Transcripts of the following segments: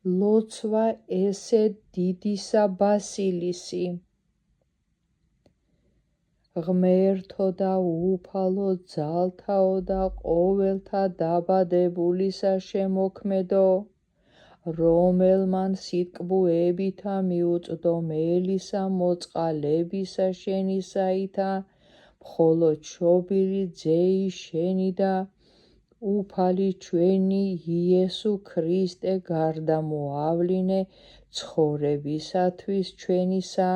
ლოცვა ესე დიდისა ბასილისი. ღმერთო და უფალო ძალთაო და ყოველთა დაბადებულისა შემოქმედო, რომელმან სიტყვებითა მიუწვდო მელისა მოწყალებისა შენისაითა, მხოლოდ შობილი ძეი შენი და უფალი ჩვენი იესო ქრისტე გარდამოავლინე ცხოვრებისათვის ჩვენისა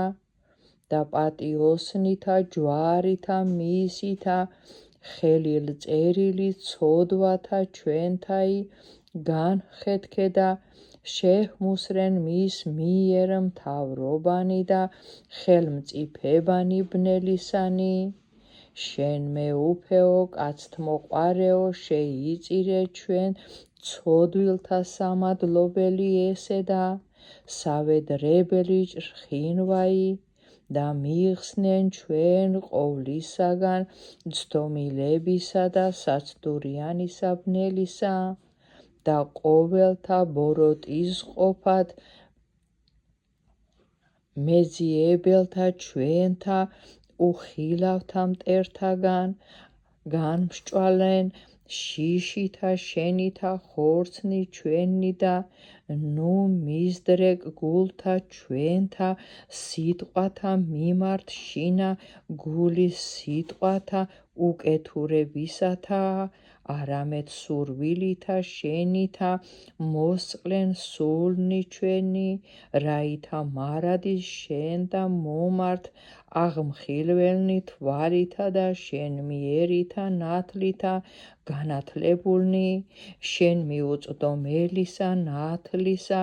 და პატიოსნითა ჯვარითა მისითა ხელილწერილი ცოდვათა ჩვენთაი განხეთქე და შეჰმუსრენ მის მიერ მთავრობანი და ხელმწიფებანი ბნელისანი, შენ მეუფეო კაცთმოყვარეო შეიწირე ჩვენ ცოდვილთა სამადლობელი ესე და სავედრებელი ჭრხინვაი და მიხსნენ ჩვენ ყოვლისაგან ცდომილებისა და საცდურიანისა ბნელისა და ყოველთა ბოროტის ყოფად მეძიებელთა ჩვენთა უხილავთა მტერთაგან განმსჭვალენ შიშითა შენითა ხორცნი ჩვენი და ნუ მისდრეკ გულთა ჩვენთა სიტყვათა მიმართ შინა გულის სიტყვათა უკეთურებისათა, არამედ სურვილითა შენითა მოსწყლენ სულნი ჩვენი, რაითა მარადის შენ და მომართ აღმხილველნი თვალითა და შენ მიერითა ნათლითა განათლებულნი, შენ მიუწვდო მელისა ნათლისა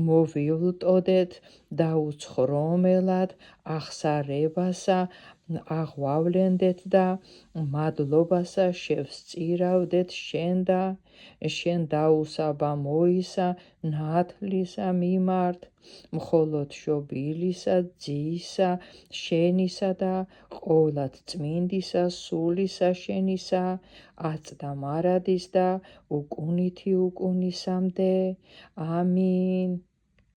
მოვივლტოდეთ და უცხრომელად აღსარებასა აღვავლენდეთ და მადლობასა შევსწირავდეთ შენ და შენ დაუსაბამოისა ნათლისა მიმართ, მხოლოდ შობილისა ძისა შენისა და ყოვლად წმინდისა სულისა შენისა, აწდა მარადის და უკუნითი უკუნისამდე. ამინ.